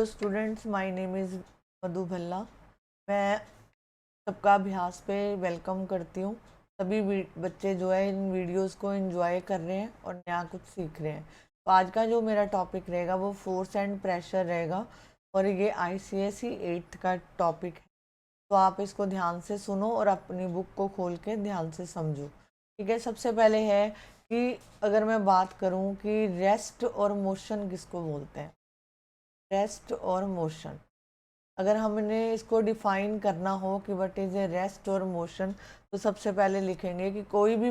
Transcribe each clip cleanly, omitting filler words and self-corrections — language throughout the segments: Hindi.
Hello students, my name is Madhu Bhalla. मैं सबका अभ्यास पे वेलकम करती हूँ। सभी बच्चे जो है इन वीडियोस को एंजॉय कर रहे हैं और नया कुछ सीख रहे हैं। तो आज का जो मेरा टॉपिक रहेगा वो फोर्स एंड प्रेशर रहेगा और ये ICSE 8th का टॉपिक है। तो आप इसको ध्यान से सुनो और अपनी बुक को खोल के ध्यान से समझो। ठीक है, सबसे पहले है कि अगर मैं बात करूँ कि रेस्ट और मोशन किसको बोलते हैं। रेस्ट और मोशन, अगर हमने इसको डिफाइन करना हो कि व्हाट इज ए रेस्ट और मोशन, तो सबसे पहले लिखेंगे कि कोई भी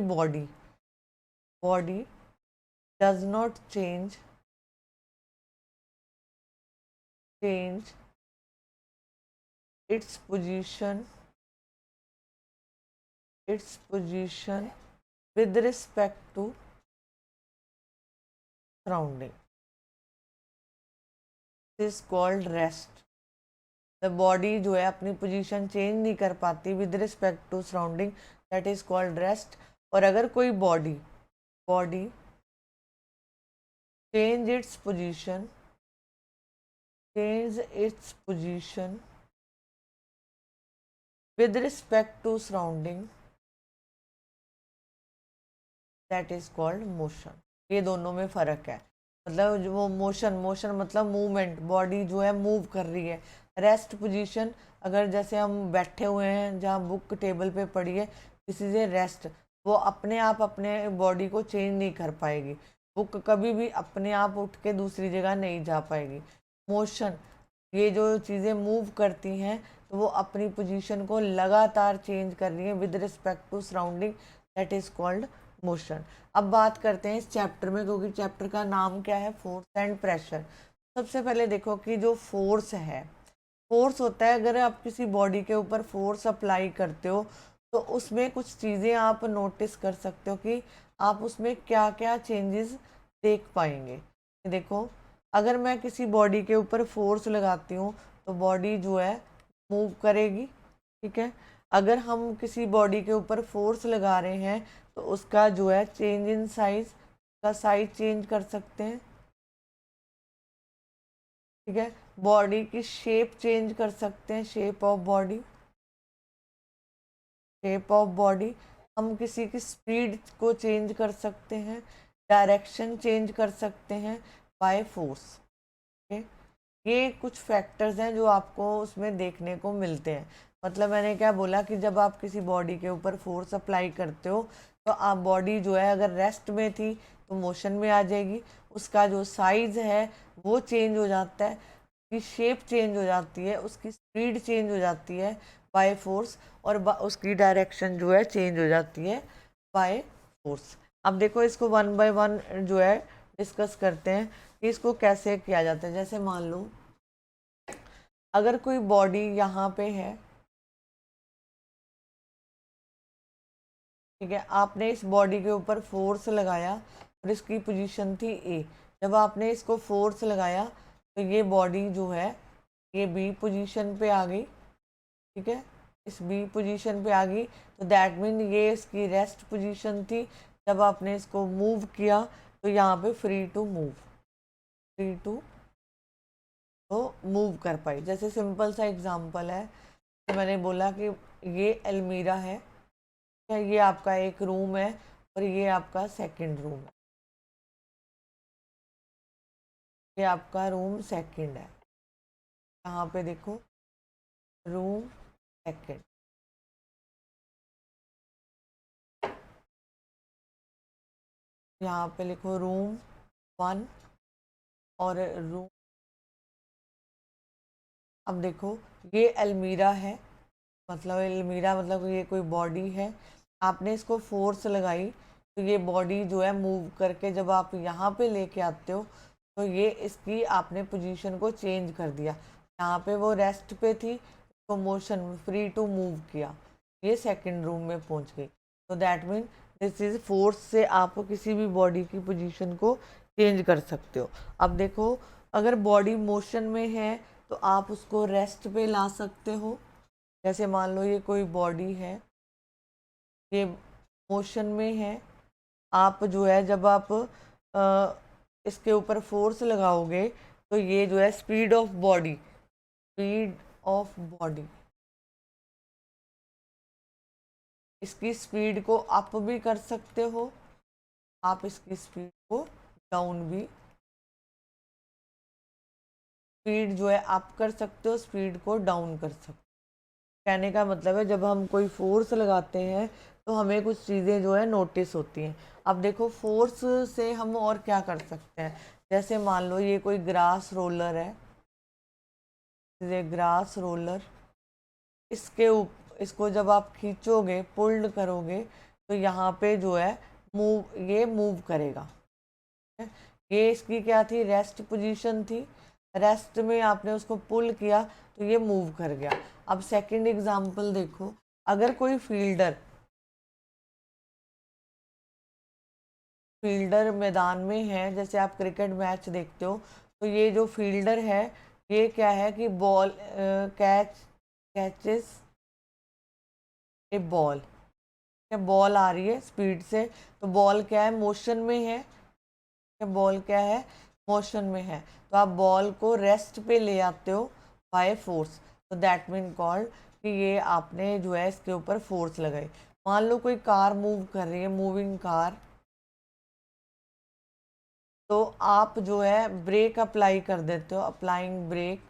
body does not change its position with respect to surrounding. This is called rest. The body जो है अपनी पोजीशन चेंज नहीं कर पाती with respect to surrounding, that is called rest. और अगर कोई body change its position with respect to surrounding, that is called motion. ये दोनों में फ़र्क है। मतलब जो वो मोशन मतलब मूवमेंट, बॉडी जो है मूव कर रही है। रेस्ट पोजीशन, अगर जैसे हम बैठे हुए हैं जहाँ बुक टेबल पे पड़ी है, दिस इज ए रेस्ट। वो अपने आप अपने बॉडी को चेंज नहीं कर पाएगी। बुक कभी भी अपने आप उठ के दूसरी जगह नहीं जा पाएगी। मोशन, ये जो चीज़ें मूव करती हैं तो वो अपनी पोजीशन को लगातार चेंज कर रही है with respect to surrounding, that is called motion. अब बात करते हैं इस चैप्टर में, क्योंकि चैप्टर का नाम क्या है, फोर्स एंड प्रेशर। सबसे पहले देखो कि जो फोर्स है, फोर्स होता है, अगर आप किसी बॉडी के ऊपर फोर्स अप्लाई करते हो तो उसमें कुछ चीज़ें आप नोटिस कर सकते हो कि आप उसमें क्या क्या चेंजेस देख पाएंगे। देखो, अगर मैं किसी बॉडी के ऊपर फोर्स लगाती हूँ तो बॉडी जो है मूव करेगी। ठीक है, अगर हम किसी बॉडी के ऊपर फोर्स लगा रहे हैं तो उसका जो है चेंज इन साइज, का साइज चेंज कर सकते हैं। ठीक है, बॉडी की शेप चेंज कर सकते हैं, शेप ऑफ बॉडी। हम किसी की स्पीड को चेंज कर सकते हैं, डायरेक्शन चेंज कर सकते हैं बाय फोर्स। ये कुछ फैक्टर्स हैं जो आपको उसमें देखने को मिलते हैं। मतलब मैंने क्या बोला कि जब आप किसी बॉडी के ऊपर फोर्स अप्लाई करते हो तो आप बॉडी जो है अगर रेस्ट में थी तो मोशन में आ जाएगी, उसका जो साइज है वो चेंज हो जाता है, उसकी शेप चेंज हो जाती है, उसकी स्पीड चेंज हो जाती है बाय फोर्स, और उसकी डायरेक्शन जो है चेंज हो जाती है बाय फोर्स। अब देखो, इसको वन बाय वन जो है डिस्कस करते हैं कि इसको कैसे किया जाता है। जैसे मान लो अगर कोई बॉडी यहाँ पे है, ठीक है, आपने इस बॉडी के ऊपर फोर्स लगाया और इसकी पोजीशन थी ए। जब आपने इसको फोर्स लगाया तो ये बॉडी जो है ये बी पोजीशन पे आ गई। ठीक है, इस बी पोजीशन पे आ गई तो दैट मीन ये इसकी रेस्ट पोजीशन थी। जब आपने इसको मूव किया तो यहाँ पे फ्री टू मूव कर पाई। जैसे सिंपल सा एग्जांपल है, तो मैंने बोला कि ये अलमीरा है, ये आपका एक रूम है और ये आपका सेकंड रूम है, ये आपका रूम सेकंड है। यहाँ पे देखो, रूम सेकंड, यहाँ पे लिखो रूम 1 और रूम। अब देखो, ये अलमीरा है, मतलब अलमीरा मतलब ये कोई बॉडी है। आपने इसको फोर्स लगाई तो ये बॉडी जो है मूव करके जब आप यहाँ पे लेके आते हो तो ये इसकी आपने पोजीशन को चेंज कर दिया। यहाँ पे वो रेस्ट पे थी, तो मोशन फ्री टू मूव किया, ये सेकंड रूम में पहुँच गई। तो that mean this is force से आप किसी भी बॉडी की पोजीशन को चेंज कर सकते हो। अब देखो, अगर बॉडी मोशन में है तो आप उसको रेस्ट पे ला सकते हो। जैसे मान लो ये कोई बॉडी है, ये मोशन में है, आप जो है जब आप इसके ऊपर फोर्स लगाओगे तो ये जो है speed of body, speed of body, इसकी स्पीड को अप भी कर सकते हो, आप इसकी स्पीड को डाउन भी, स्पीड जो है अप कर सकते हो, स्पीड को डाउन कर सकते हो। कहने का मतलब है जब हम कोई फोर्स लगाते हैं तो हमें कुछ चीज़ें जो है नोटिस होती हैं। अब देखो फोर्स से हम और क्या कर सकते हैं, जैसे मान लो ये कोई ग्रास रोलर है, ये ग्रास रोलर, इसको जब आप खींचोगे, पुल्ड करोगे, तो यहाँ पे जो है ये मूव करेगा। ये इसकी क्या थी, रेस्ट पोजीशन थी, रेस्ट में आपने उसको पुल किया तो ये मूव कर गया। अब सेकंड एग्जांपल देखो, अगर कोई फील्डर मैदान में है, जैसे आप क्रिकेट मैच देखते हो, तो ये जो फील्डर है ये क्या है कि बॉल कैचेस ए बॉल, बॉल आ रही है स्पीड से, तो बॉल क्या है, मोशन में है, बॉल क्या है, मोशन में है, तो आप बॉल को रेस्ट पे ले आते हो बाय फोर्स, तो दैट मीन कॉल्ड कि ये आपने जो है इसके ऊपर फोर्स लगाई। मान लो कोई कार मूव कर रही है, मूविंग कार, तो आप जो है ब्रेक अप्लाई कर देते हो, अप्लाइंग ब्रेक,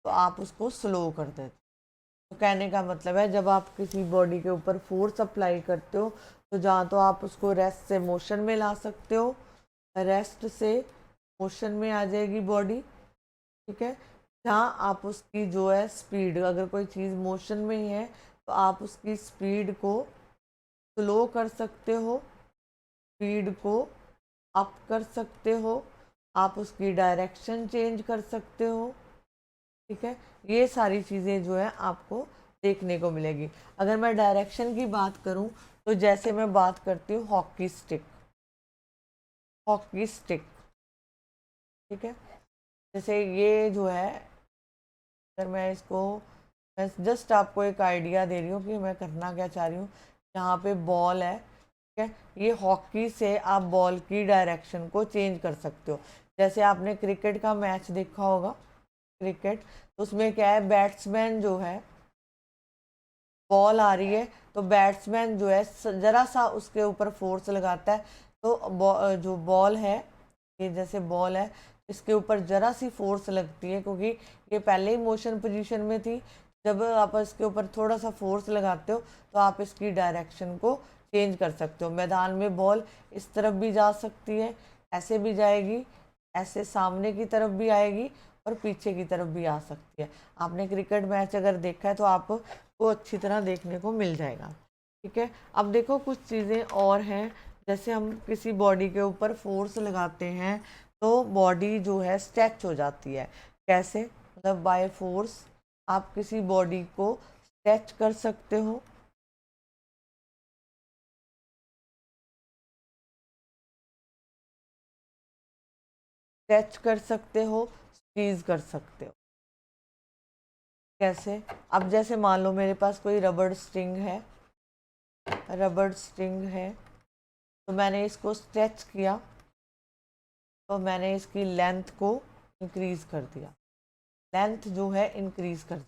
तो आप उसको स्लो कर देते हो। तो कहने का मतलब है जब आप किसी बॉडी के ऊपर फोर्स अप्लाई करते हो, तो जहाँ तो आप उसको रेस्ट से मोशन में ला सकते हो, रेस्ट से मोशन में आ जाएगी बॉडी, ठीक है। जहाँ आप उसकी जो है स्पीड, अगर कोई चीज़ मोशन में है तो आप उसकी स्पीड को स्लो कर सकते हो, स्पीड को अप कर सकते हो, आप उसकी डायरेक्शन चेंज कर सकते हो, ठीक है। ये सारी चीज़ें जो है आपको देखने को मिलेगी। अगर मैं डायरेक्शन की बात करूं, तो जैसे मैं बात करती हूँ हॉकी स्टिक, ठीक है। जैसे ये जो है, अगर मैं जस्ट आपको एक आइडिया दे रही हूँ कि मैं करना क्या चाह रही हूँ। यहाँ पे बॉल है, ठीक है, ये हॉकी से आप बॉल की डायरेक्शन को चेंज कर सकते हो। जैसे आपने क्रिकेट का मैच देखा होगा, क्रिकेट, तो उसमें क्या है, बैट्समैन जो है, बॉल आ रही है तो बैट्समैन जो है जरा सा उसके ऊपर फोर्स लगाता है, तो जो बॉल है, ये जैसे बॉल है, इसके ऊपर जरा सी फोर्स लगती है, क्योंकि ये पहले ही मोशन पोजीशन में थी। जब आप इसके ऊपर थोड़ा सा फोर्स लगाते हो तो आप इसकी डायरेक्शन को चेंज कर सकते हो। मैदान में बॉल इस तरफ भी जा सकती है, ऐसे भी जाएगी, ऐसे सामने की तरफ भी आएगी और पीछे की तरफ भी आ सकती है। आपने क्रिकेट मैच अगर देखा है तो आपको अच्छी तरह देखने को मिल जाएगा, ठीक है। अब देखो कुछ चीज़ें और हैं, जैसे हम किसी बॉडी के ऊपर फोर्स लगाते हैं तो बॉडी जो है स्ट्रेच हो जाती है। कैसे, मतलब बाय फोर्स आप किसी बॉडी को स्ट्रेच कर सकते हो, स्ट्रेच कर सकते हो, स्क्वीज कर सकते हो। कैसे, अब जैसे मान लो मेरे पास कोई रबड़ स्ट्रिंग है, तो मैंने इसको स्ट्रेच किया, तो मैंने इसकी लेंथ को इंक्रीज कर दिया, लेंथ जो है इंक्रीज कर,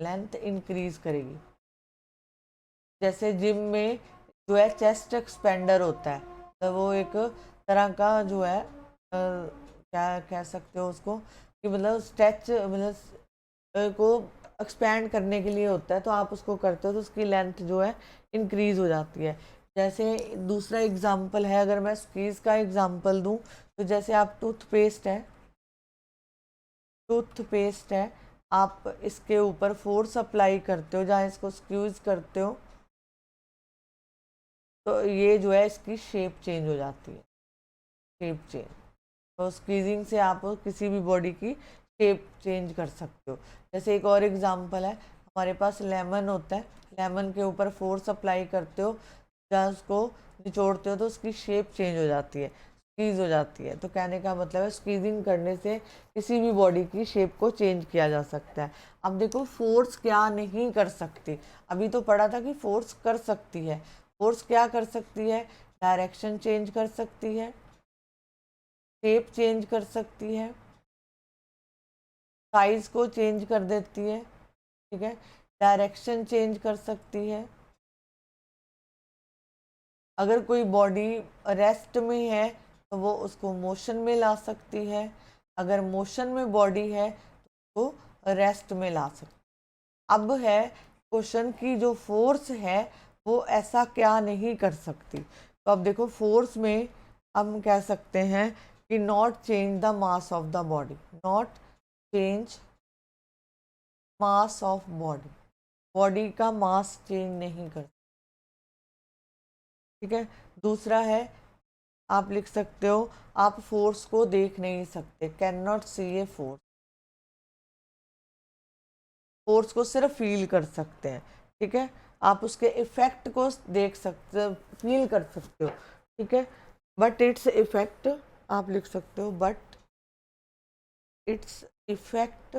लेंथ इंक्रीज करेगी। जैसे जिम में जो है चेस्ट एक्सपेंडर होता है, तो वो एक तरह का जो है क्या कह सकते हो उसको, कि मतलब स्ट्रेच, मतलब को एक्सपैंड करने के लिए होता है, तो आप उसको करते हो तो उसकी लेंथ जो है इंक्रीज हो जाती है। जैसे दूसरा एग्जांपल है, अगर मैं स्क्वीज का एग्जांपल दूं, तो जैसे आप टूथपेस्ट है, आप इसके ऊपर फोर्स अप्लाई करते हो, जहाँ इसको स्क्वीज करते हो, तो ये जो है इसकी शेप चेंज हो जाती है, शेप चेंज। तो स्क्वीजिंग से आप किसी भी बॉडी की शेप चेंज कर सकते हो। जैसे एक और एग्जांपल है, हमारे पास लेमन होता है, लेमन के ऊपर फोर्स अप्लाई करते हो, जहाँ उसको निचोड़ते हो तो उसकी शेप चेंज हो जाती है, स्क्वीज हो जाती है। तो कहने का मतलब है स्क्वीजिंग करने से किसी भी बॉडी की शेप को चेंज किया जा सकता है। अब देखो फोर्स क्या नहीं कर सकती, अभी तो पढ़ा था कि फोर्स कर सकती है। फोर्स क्या कर सकती है, डायरेक्शन चेंज कर सकती है, शेप चेंज कर सकती है, साइज को चेंज कर देती है, ठीक है, डायरेक्शन चेंज कर सकती है। अगर कोई बॉडी रेस्ट में है तो वो उसको मोशन में ला सकती है, अगर मोशन में बॉडी है तो रेस्ट में ला सकती है। अब है क्वेश्चन की जो फोर्स है वो ऐसा क्या नहीं कर सकती। तो अब देखो फोर्स में हम कह सकते हैं कि not change the mass of the body, not change mass of body, body का मास चेंज नहीं कर, ठीक है। दूसरा है, आप लिख सकते हो आप फोर्स को देख नहीं सकते, can not see a force, force को सिर्फ फील कर सकते हैं, ठीक है। आप उसके इफेक्ट को देख सकते, फील कर सकते हो, ठीक है, बट इट्स इफेक्ट, आप लिख सकते हो बट इट्स इफेक्ट,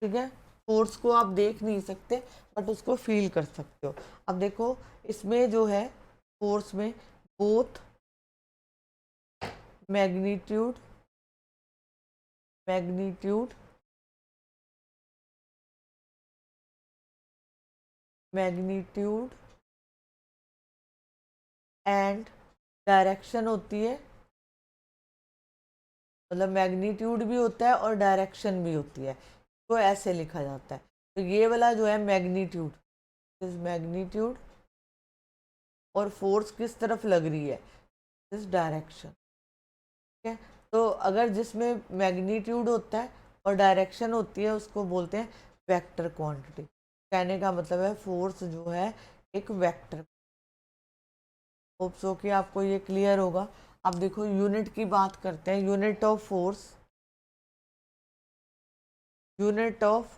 ठीक है। फोर्स को आप देख नहीं सकते बट उसको फील कर सकते हो। अब देखो इसमें जो है फोर्स में both magnitude, magnitude, magnitude and direction होती है, मतलब मैग्नीट्यूड भी होता है और डायरेक्शन भी होती है, तो ऐसे लिखा जाता है। तो ये वाला जो है मैग्नीट्यूड, इस मैग्नीट्यूड, और फोर्स किस तरफ लग रही है, इस डायरेक्शन, ठीक है। तो अगर जिसमें मैग्नीट्यूड होता है और डायरेक्शन होती है उसको बोलते हैं वेक्टर क्वांटिटी। कहने का मतलब है फोर्स जो है एक वेक्टर। होप सो कि आपको ये क्लियर होगा। अब देखो यूनिट की बात करते हैं, unit of force, unit of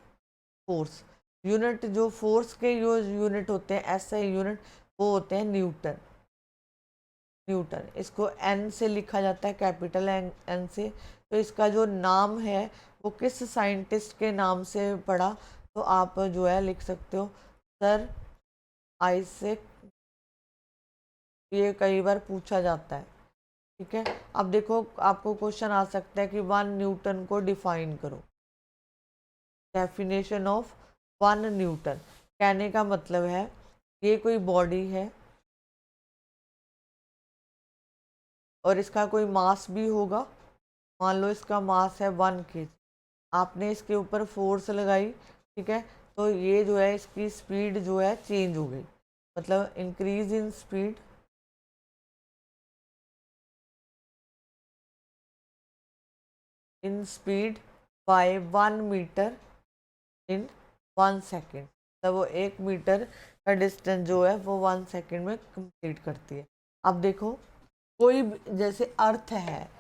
force, unit जो फोर्स के जो यूनिट होते हैं ऐसे यूनिट वो होते हैं न्यूटन, न्यूटन, इसको एन से लिखा जाता है, कैपिटल एन से। तो इसका जो नाम है वो किस साइंटिस्ट के नाम से पड़ा, तो आप जो है लिख सकते हो सर आइजैक, ये कई बार पूछा जाता है, ठीक है। अब देखो आपको क्वेश्चन आ सकता है कि 1 न्यूटन को डिफाइन करो, डेफिनेशन ऑफ 1 न्यूटन। कहने का मतलब है ये कोई बॉडी है और इसका कोई मास भी होगा, मान लो इसका मास है 1 kg, आपने इसके ऊपर फोर्स लगाई, ठीक है, तो ये जो है इसकी स्पीड जो है चेंज हो गई, मतलब increase in speed, in speed by 1 metre in 1 second, मतलब वो 1 मीटर का डिस्टेंस जो है वो 1 सेकेंड में कंप्लीट करती है। अब देखो कोई जैसे अर्थ है,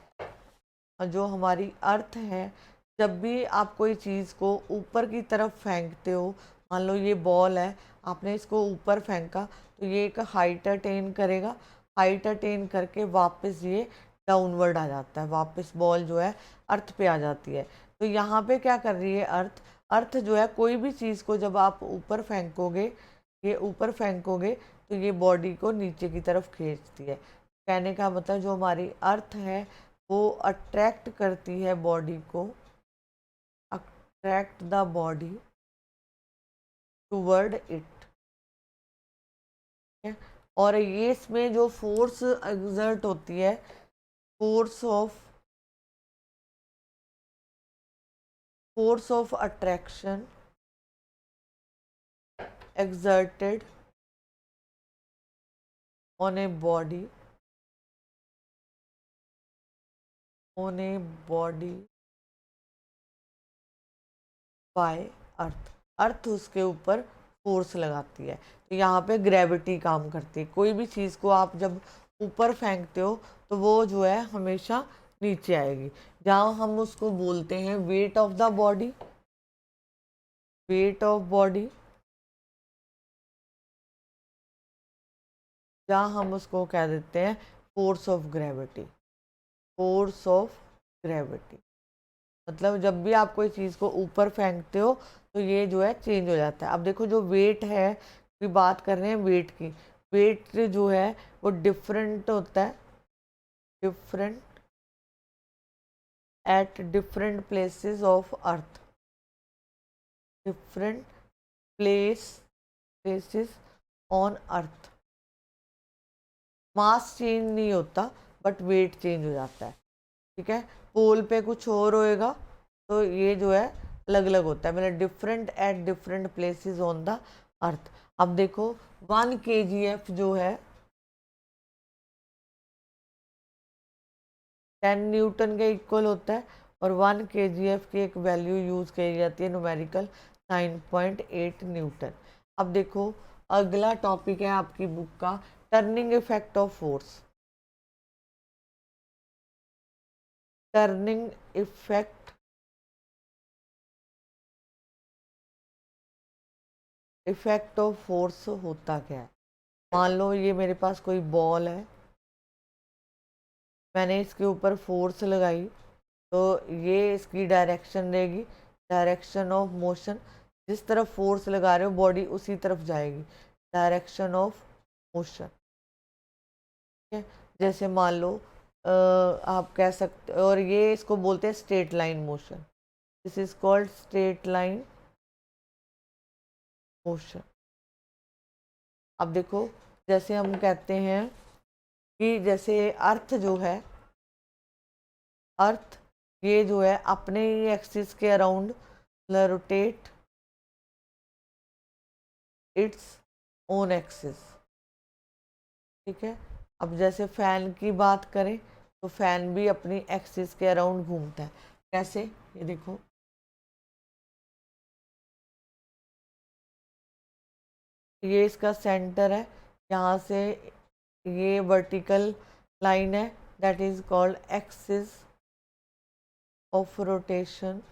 जो हमारी अर्थ है, जब भी आप कोई चीज़ को ऊपर की तरफ फेंकते हो, मान लो ये बॉल है, आपने इसको ऊपर फेंका तो ये एक हाइट अटेन करेगा, हाइट अटेन करके वापस ये डाउनवर्ड आ जाता है, वापस बॉल जो है अर्थ पे आ जाती है। तो यहाँ पे क्या कर रही है अर्थ, अर्थ जो है कोई भी चीज़ को जब आप ऊपर फेंकोगे, ये ऊपर फेंकोगे तो ये बॉडी को नीचे की तरफ खींचती है। कहने का मतलब जो हमारी अर्थ है वो अट्रैक्ट करती है बॉडी को, attract the body toward it, और ये इसमें जो फोर्स एक्सर्ट होती है, force of attraction exerted on a body, on a body by अर्थ, अर्थ उसके ऊपर फोर्स लगाती है। तो यहाँ पे ग्रेविटी काम करती है, कोई भी चीज़ को आप जब ऊपर फेंकते हो तो वो जो है हमेशा नीचे आएगी। जहाँ हम उसको बोलते हैं weight of the body, weight of body, जहाँ हम उसको कह देते हैं force of gravity, force of gravity, मतलब जब भी आप कोई चीज़ को ऊपर फेंकते हो तो ये जो है चेंज हो जाता है। अब देखो जो वेट है भी बात कर रहे हैं वेट की। वेट जो है वो डिफरेंट होता है, different at different places of earth, different places on earth. Mass change नहीं होता बट वेट चेंज हो जाता है, ठीक है। पोल पे कुछ और होएगा तो ये जो है अलग अलग होता है, मतलब different at different places on the earth. अब देखो 1 kgf जो है 10 न्यूटन के इक्वल होता है, और 1 kgf की एक वैल्यू यूज़ करी जाती है न्यूमेरिकल 9.8 न्यूटन। अब देखो अगला टॉपिक है आपकी बुक का turning effect of force. Turning effect, effect of force होता क्या है। मान लो ये मेरे पास कोई बॉल है, मैंने इसके ऊपर फोर्स लगाई तो ये इसकी डायरेक्शन रहेगी, डायरेक्शन ऑफ मोशन। जिस तरफ फोर्स लगा रहे हो बॉडी उसी तरफ जाएगी, डायरेक्शन ऑफ मोशन, ठीक है। जैसे मान लो आप कह सकते, और ये इसको बोलते हैं straight line motion, this is called straight line motion. अब देखो जैसे हम कहते हैं कि जैसे अर्थ जो है, अर्थ ये जो है अपने ही एक्सिस के around rotate its own axis, ठीक है। अब जैसे फैन की बात करें तो फैन भी अपनी एक्सिस के अराउंड घूमता है। कैसे, ये देखो ये इसका सेंटर है, यहाँ से ये वर्टिकल लाइन है, that is called axis of rotation,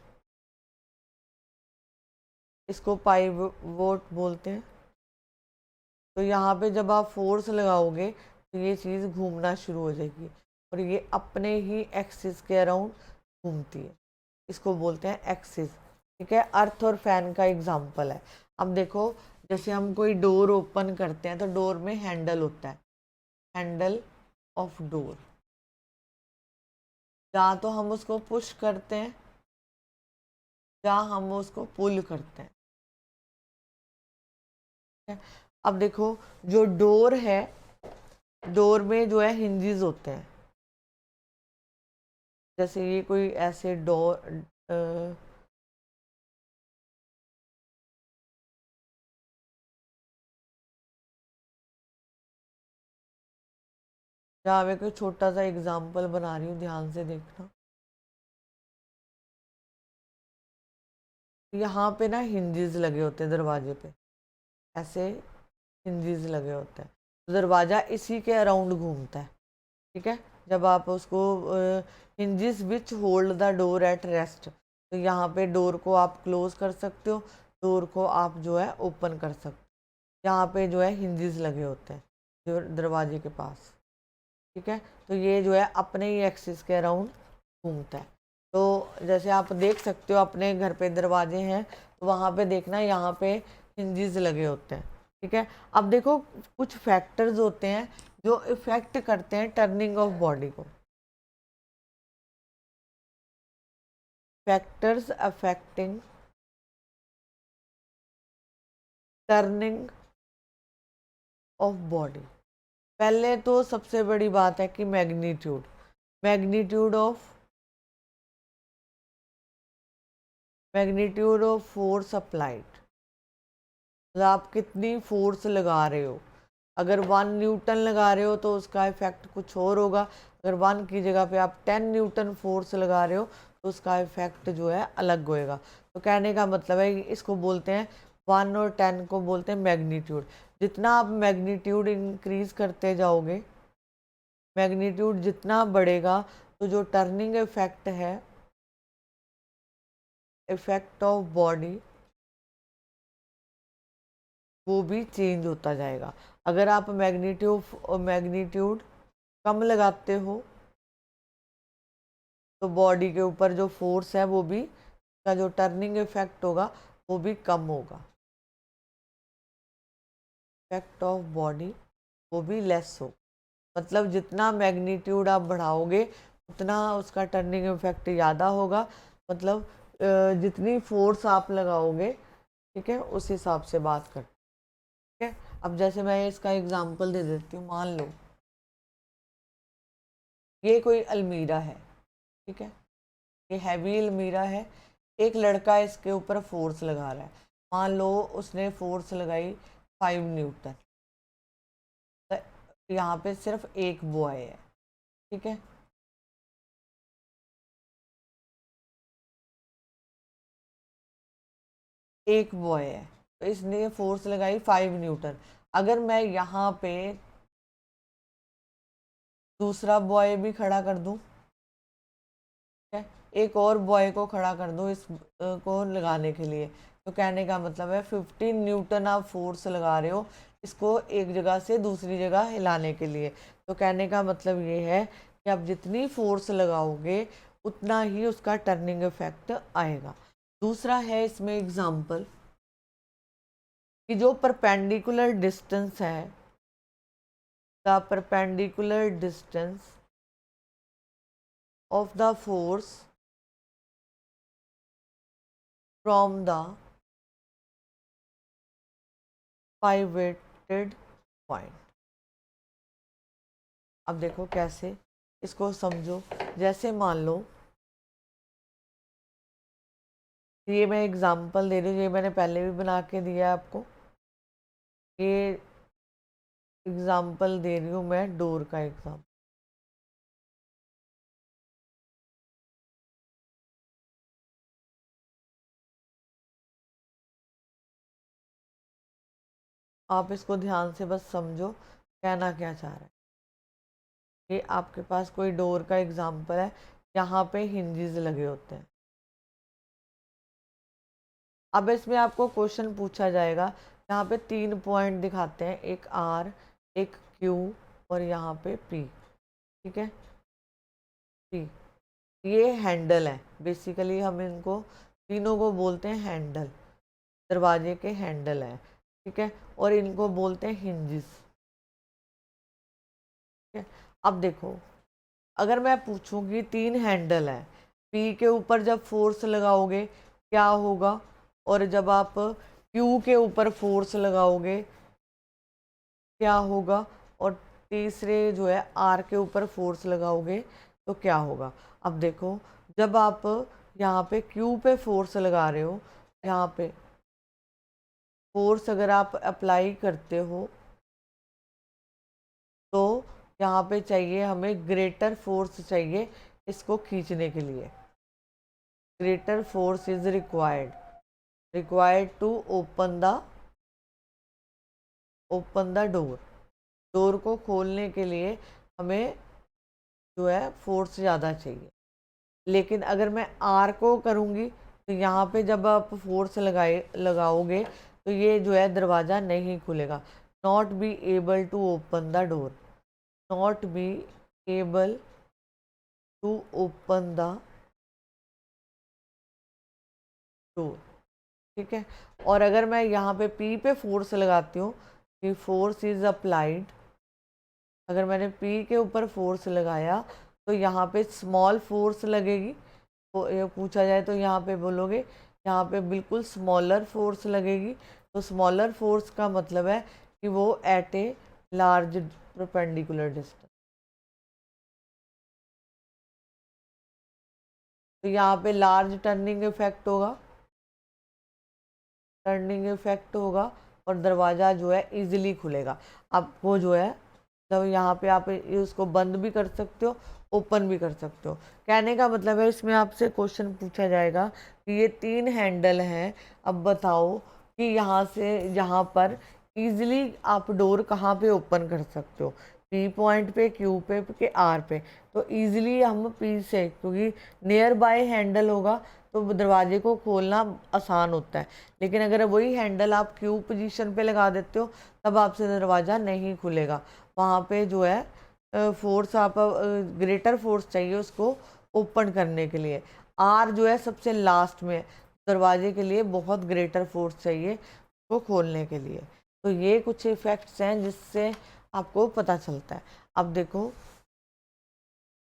इसको पाइवोट बोलते हैं। तो यहाँ पे जब आप फोर्स लगाओगे तो ये चीज़ घूमना शुरू हो जाएगी और ये अपने ही एक्सिस के अराउंड घूमती है, इसको बोलते हैं एक्सिस, ठीक है। अर्थ और फैन का एग्जांपल है। अब देखो जैसे हम कोई डोर ओपन करते हैं तो डोर में हैंडल होता है, हैंडल ऑफ डोर, या तो हम उसको पुश करते हैं या हम उसको पुल करते हैं, ठीक है? अब देखो जो डोर है, डोर में जो है हिंजेस होते हैं, जैसे ये कोई ऐसे डोर जहाँ मैं कोई छोटा सा एग्जाम्पल बना रही हूँ, ध्यान से देखना। यहाँ पे ना हिंजेस लगे होते हैं दरवाजे पे, ऐसे हिंजेस लगे होते हैं, तो दरवाज़ा इसी के अराउंड घूमता है, ठीक है। जब आप उसको hinges which hold the door at rest, तो यहाँ पे डोर को आप क्लोज कर सकते हो, डोर को आप जो है ओपन कर सकते हो, यहाँ पे जो है हिंजेस लगे होते हैं जो दरवाजे के पास, ठीक है। तो ये जो है अपने ही एक्सिस के अराउंड घूमता है। तो जैसे आप देख सकते हो अपने घर पे दरवाजे हैं तो वहाँ पे देखना यहाँ पे हिंजेस लगे होते हैं, ठीक है। अब देखो कुछ फैक्टर्स होते हैं जो इफेक्ट करते हैं टर्निंग ऑफ बॉडी को, factors affecting turning of body. पहले तो सबसे बड़ी बात है कि magnitude, magnitude of, magnitude of force applied, मतलब आप कितनी फोर्स लगा रहे हो। अगर 1 न्यूटन लगा रहे हो तो उसका इफेक्ट कुछ और होगा, अगर 1 की जगह पे आप 10 न्यूटन फोर्स लगा रहे हो तो उसका इफेक्ट जो है अलग होएगा। तो कहने का मतलब है कि इसको बोलते हैं 1 और 10 को बोलते हैं मैग्नीट्यूड। जितना आप मैग्नीट्यूड इंक्रीज करते जाओगे, मैग्नीट्यूड जितना बढ़ेगा तो जो टर्निंग इफेक्ट है, इफेक्ट ऑफ बॉडी, वो भी चेंज होता जाएगा। अगर आप मैग्नीट्यूड कम लगाते हो तो बॉडी के ऊपर जो फोर्स है वो भी, का जो टर्निंग इफेक्ट होगा वो भी कम होगा। इफेक्ट ऑफ बॉडी वो भी लेस हो, मतलब जितना मैग्नीट्यूड आप बढ़ाओगे उतना उसका टर्निंग इफेक्ट ज़्यादा होगा, मतलब जितनी फोर्स आप लगाओगे, ठीक है, उस हिसाब से बात कर, ठीक है। अब जैसे मैं इसका एग्जांपल दे देती हूँ, मान लो ये कोई अलमीरा है, ठीक है, ये हैवी अलमीरा है, एक लड़का इसके ऊपर फोर्स लगा रहा है, मान लो उसने फोर्स लगाई 5 न्यूटन, तो यहाँ पे सिर्फ एक बॉय है, ठीक है, एक बॉय है, तो इसने फोर्स लगाई 5 न्यूटन। अगर मैं यहाँ पे दूसरा बॉय भी खड़ा कर दूं, ठीक है, एक और बॉय को खड़ा कर दूं इस को लगाने के लिए, तो कहने का मतलब है 15 न्यूटन आप फोर्स लगा रहे हो इसको एक जगह से दूसरी जगह हिलाने के लिए, तो कहने का मतलब ये है कि आप जितनी फोर्स लगाओगे उतना ही उसका टर्निंग इफेक्ट आएगा। दूसरा है इसमें एग्जाम्पल कि जो परपेंडिकुलर डिस्टेंस है, the perpendicular distance of the force from the pivoted point। अब देखो कैसे इसको समझो, जैसे मान लो ये मैं एग्जांपल दे रही हूँ, ये मैंने पहले भी बना के दिया है आपको, ये एग्जांपल दे रही हूँ मैं डोर का एग्जांपल। आप इसको ध्यान से बस समझो कहना क्या चाह रहा है। ये आपके पास कोई डोर का एग्जांपल है, यहाँ पे हिंजेस लगे होते हैं। अब इसमें आपको क्वेश्चन पूछा जाएगा, यहाँ पे 3 पॉइंट दिखाते हैं, एक आर, एक क्यू और यहाँ पे पी, ठीक है, पी, ये हैंडल है, बेसिकली हम इनको तीनों को बोलते हैं हैंडल, दरवाजे के हैंडल है, ठीक है, और इनको बोलते हैं हिंजेस, ठीक है। अब देखो अगर मैं पूछूंगी 3 हैंडल है, पी के ऊपर जब फोर्स लगाओगे क्या होगा, और जब आप क्यू के ऊपर फोर्स लगाओगे क्या होगा, और तीसरे जो है आर के ऊपर फोर्स लगाओगे तो क्या होगा। अब देखो जब आप यहाँ पे क्यू पे फोर्स लगा रहे हो, यहाँ पे फोर्स अगर आप अप्लाई करते हो तो यहाँ पे चाहिए हमें ग्रेटर फोर्स चाहिए इसको खींचने के लिए, greater force is required to open the door को खोलने के लिए हमें जो है फोर्स ज़्यादा चाहिए। लेकिन अगर मैं आर को करूँगी तो यहाँ पे जब आप फोर्स लगाओगे तो ये जो है दरवाज़ा नहीं खुलेगा, not be able to open the door, not be able to open the door, ठीक है। और अगर मैं यहाँ पे पी पे फोर्स लगाती हूँ कि फोर्स इज अप्लाइड, अगर मैंने पी के ऊपर फोर्स लगाया तो यहाँ पे स्मॉल फोर्स लगेगी, तो ये पूछा जाए तो यहाँ पे बोलोगे यहाँ पे बिल्कुल स्मॉलर फोर्स लगेगी, तो स्मॉलर फोर्स का मतलब है कि वो at a large perpendicular distance, तो यहाँ पे लार्ज टर्निंग इफेक्ट होगा, टर्निंग इफेक्ट होगा और दरवाज़ा जो है इजीली खुलेगा। आपको जो है मतलब यहाँ पे आप उसको बंद भी कर सकते हो, ओपन भी कर सकते हो। कहने का मतलब है इसमें आपसे क्वेश्चन पूछा जाएगा कि ये 3 हैंडल हैं, अब बताओ कि यहाँ से यहाँ पर इजीली आप डोर कहाँ पे ओपन कर सकते हो, पी पॉइंट पे, क्यू पे कि आर पे। तो इजीली हम पी से, क्योंकि नियर बाय हैंडल होगा तो दरवाजे को खोलना आसान होता है, लेकिन अगर वही हैंडल आप क्यू पोजीशन पे लगा देते हो तब आपसे दरवाज़ा नहीं खुलेगा, वहाँ पे जो है फोर्स आप ग्रेटर फोर्स चाहिए उसको ओपन करने के लिए। आर जो है सबसे लास्ट में, दरवाजे के लिए बहुत ग्रेटर फोर्स चाहिए उसको खोलने के लिए। तो ये कुछ इफेक्ट्स हैं जिससे आपको पता चलता है। अब देखो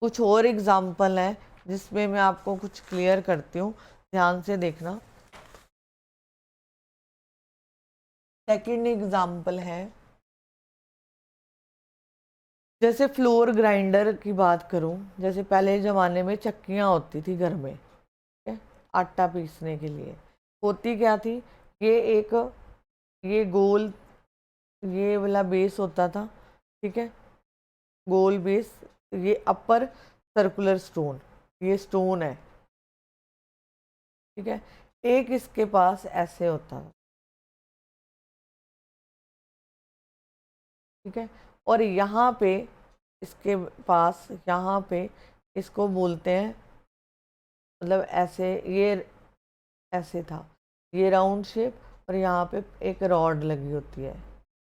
कुछ और एग्जाम्पल हैं जिसमें मैं आपको कुछ क्लियर करती हूँ, ध्यान से देखना। सेकंड एग्जाम्पल है, जैसे फ्लोर ग्राइंडर की बात करूं, जैसे पहले ज़माने में चक्कियां होती थी घर में, ठीक है, आटा पीसने के लिए। होती क्या थी, ये एक, ये गोल, ये वाला बेस होता था, ठीक है, गोल बेस, ये अपर सर्कुलर स्टोन, ये स्टोन है, ठीक है। एक इसके पास ऐसे होता था, ठीक है, और यहाँ पे इसके पास, यहाँ पे इसको बोलते हैं, मतलब ऐसे, ये ऐसे था, ये राउंड शेप, और यहाँ पे एक रॉड लगी होती है,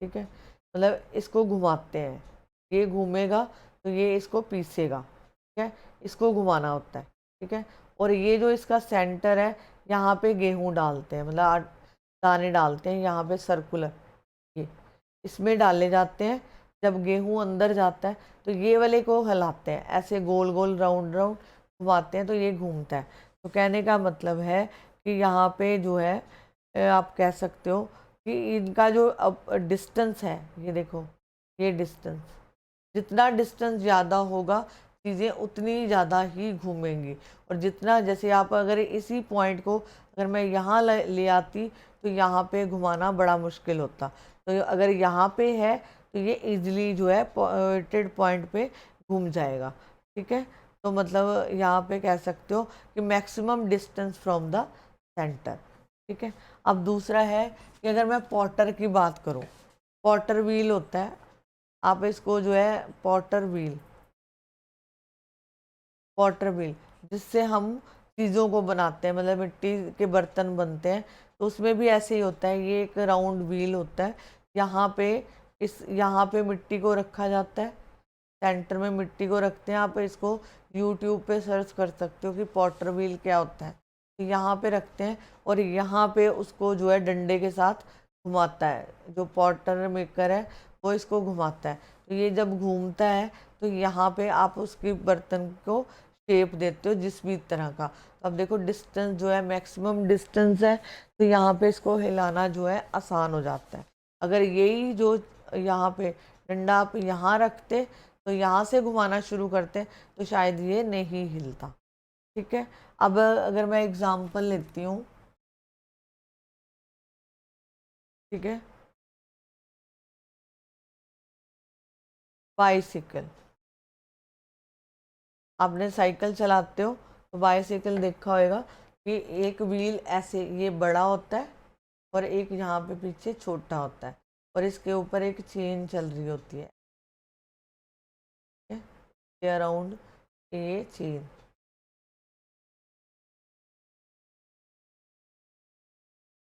ठीक है, मतलब इसको घुमाते हैं, ये घूमेगा तो ये इसको पीसेगा, ठीक है, इसको घुमाना होता है, ठीक है। और ये जो इसका सेंटर है, यहाँ पे गेहूं डालते हैं, मतलब दाने डालते हैं यहाँ पे सर्कुलर, ये इसमें डाले जाते हैं। जब गेहूं अंदर जाता है तो ये वाले को हिलाते हैं, ऐसे गोल गोल राउंड राउंड घुमाते हैं तो ये घूमता है। तो कहने का मतलब है कि यहाँ पे जो है आप कह सकते हो कि इनका जो अब डिस्टेंस है, ये देखो, ये डिस्टेंस, जितना डिस्टेंस ज़्यादा होगा चीज़ें उतनी ज़्यादा ही घूमेंगी। और जितना, जैसे आप अगर इसी पॉइंट को अगर मैं यहाँ ले आती तो यहाँ पे घुमाना बड़ा मुश्किल होता, तो अगर यहाँ पे है तो ये इजीली जो है पॉइंटेड पॉइंट पे घूम जाएगा, ठीक है। तो मतलब यहाँ पे कह सकते हो कि maximum distance from the centre, ठीक है। अब दूसरा है कि अगर मैं पॉटर की बात करूँ, पॉटर व्हील होता है, आप इसको जो है पॉटर व्हील, पॉटर व्हील जिससे हम चीज़ों को बनाते हैं, मतलब मिट्टी के बर्तन बनते हैं, तो उसमें भी ऐसे ही होता है, ये एक राउंड व्हील होता है, यहाँ पे यहाँ पे मिट्टी को रखा जाता है, सेंटर में मिट्टी को रखते हैं। आप इसको यूट्यूब पे सर्च कर सकते हो कि पॉटर व्हील क्या होता है। तो यहाँ पे रखते हैं और यहाँ पे उसको जो है डंडे के साथ घुमाता है, जो पॉटर मेकर है वो इसको घुमाता है। तो ये जब घूमता है तो यहाँ पे आप उसकी बर्तन को शेप देते हो जिस भी तरह का। तो अब देखो डिस्टेंस जो है मैक्सिमम डिस्टेंस है, तो यहाँ पे इसको हिलाना जो है आसान हो जाता है। अगर यही जो यहाँ पे डंडा आप यहाँ रखते तो यहाँ से घुमाना शुरू करते तो शायद ये नहीं हिलता, ठीक है। अब अगर मैं एग्जांपल लेती हूँ, ठीक है, बाइसिकल, आपने साइकिल चलाते हो तो बाइसिकल देखा होगा कि एक व्हील ऐसे ये बड़ा होता है और एक यहाँ पे पीछे छोटा होता है, और इसके ऊपर एक चेन चल रही होती है, ठीक है, अराउंड ये चेन,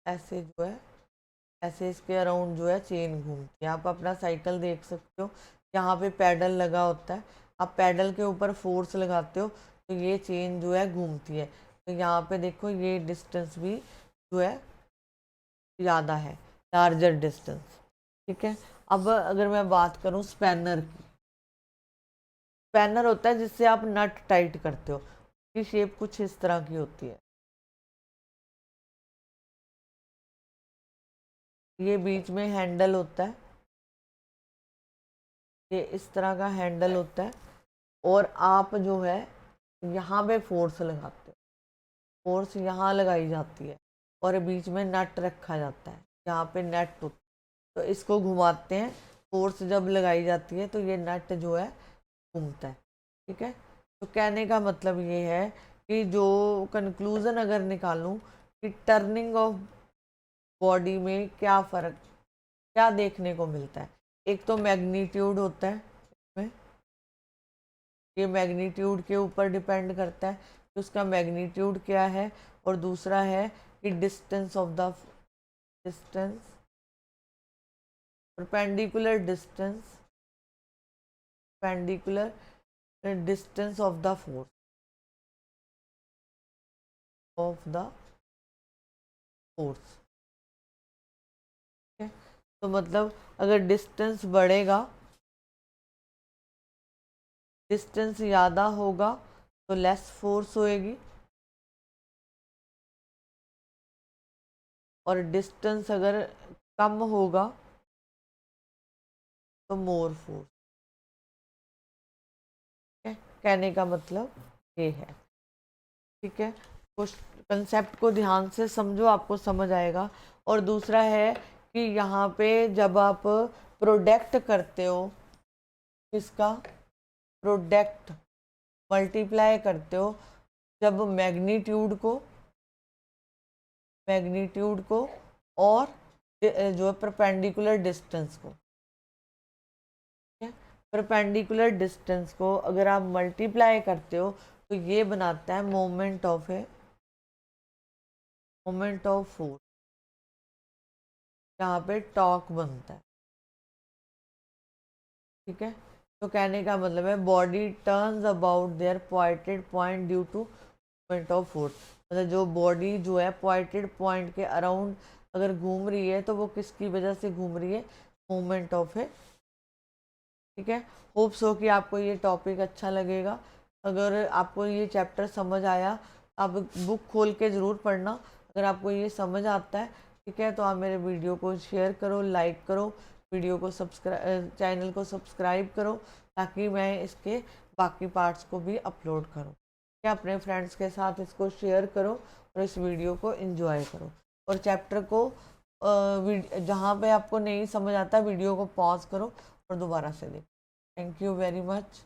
ऐसे जो है, ऐसे इसके अराउंड जो है चेन घूमती है। आप अपना साइकिल देख सकते हो, यहाँ पे पैडल लगा होता है, आप पैडल के ऊपर फोर्स लगाते हो तो ये चेन जो है घूमती है। तो यहाँ पे देखो ये डिस्टेंस भी जो है ज़्यादा है, लार्जर डिस्टेंस, ठीक है। अब अगर मैं बात करूँ स्पैनर की, स्पैनर होता है जिससे आप नट टाइट करते हो, उसकी शेप कुछ इस तरह की होती है, ये बीच में हैंडल होता है, ये इस तरह का हैंडल होता है, और आप जो है यहाँ पे फोर्स लगाते हो, फोर्स यहाँ लगाई जाती है, और बीच में नट रखा जाता है, यहाँ पे नेट होता है, तो इसको घुमाते हैं, फोर्स जब लगाई जाती है तो ये नट जो है घूमता है, ठीक है। तो कहने का मतलब ये है कि जो कंक्लूजन अगर निकालूं कि टर्निंग ऑफ बॉडी में क्या फ़र्क, क्या देखने को मिलता है। एक तो मैग्नीट्यूड होता है इसमें, ये मैग्नीट्यूड के ऊपर डिपेंड करता है कि उसका मैग्नीट्यूड क्या है, और दूसरा है कि distance of the, distance, perpendicular distance, पेंडिकुलर distance of the force, of the force, ठीक है। तो मतलब अगर डिस्टेंस बढ़ेगा, डिस्टेंस ज़्यादा होगा तो लेस फोर्स होएगी, और डिस्टेंस अगर कम होगा तो मोर फोर्स। कहने का मतलब ये है। ठीक है, कुछ कंसेप्ट को ध्यान से समझो, आपको समझ आएगा। और दूसरा है कि यहाँ पे जब आप प्रोडक्ट करते हो, किसका प्रोडक्ट, मल्टीप्लाई करते हो, जब मैग्नीट्यूड को और जो है परपेंडिकुलर डिस्टेंस को, परपेंडिकुलर डिस्टेंस को अगर आप मल्टीप्लाई करते हो तो ये बनाता है मोमेंट ऑफ फोर्स, यहाँ पे टॉर्क बनता है। ठीक है, तो कहने का मतलब है body turns about their pointed point due to moment of force. मतलब जो बॉडी जो है पॉइंटेड पॉइंट के अराउंड अगर घूम रही है तो वो किसकी वजह से घूम रही है, मोमेंट ऑफ है। ठीक है, होप्स हो कि आपको ये टॉपिक अच्छा लगेगा। अगर आपको ये चैप्टर समझ आया, आप बुक खोल के ज़रूर पढ़ना। अगर आपको ये समझ आता है, ठीक है, तो आप मेरे वीडियो को शेयर करो, लाइक करो, वीडियो को चैनल को सब्सक्राइब करो, ताकि मैं इसके बाकी पार्ट्स को भी अपलोड करूँ। ठीक है, अपने फ्रेंड्स के साथ इसको शेयर करो और इस वीडियो को एंजॉय करो। और चैप्टर को जहाँ पे आपको नहीं समझ आता वीडियो को पॉज करो और दोबारा से देखो। Thank you very much.